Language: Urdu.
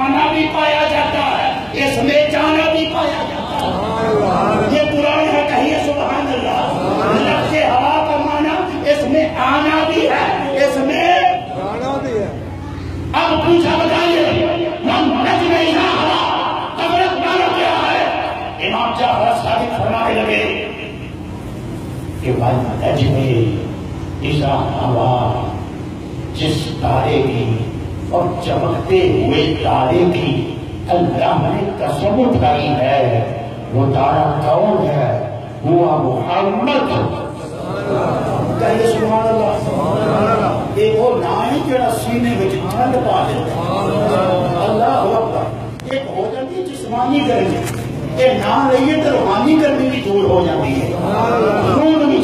آنا بھی پایا جاتا ہے، اس میں جانا بھی پایا جاتا ہے۔ یہ قرآن ہے، کہیے سبحان اللہ۔ لفظ ہوا کا معنی اس میں آنا بھی ہے، اس میں جانا بھی ہے۔ اب پوچھا بتائیے ہم نجم اذا ہوا تغرق معنی کیا ہے؟ امام جعفر صادق فرمانے لگے کہ نجم اذا ہوا، جس تارے کی اور چمکتے ہوئے تارے کی اللہ نے قسم اٹھائی ہے، وہ تارا کون ہے؟ ہوا محمد۔ کہیے سبحان اللہ۔ ایک وہ نام ہے جڑا سینے میں ٹھنڈ پا دیتا ہے، اللہ اکبر۔ ایک ہو جاتی جسمانی گرمی، یہ نام لئیے تو روحانی گرمی بھی دور ہو جاتی ہے، خون بھی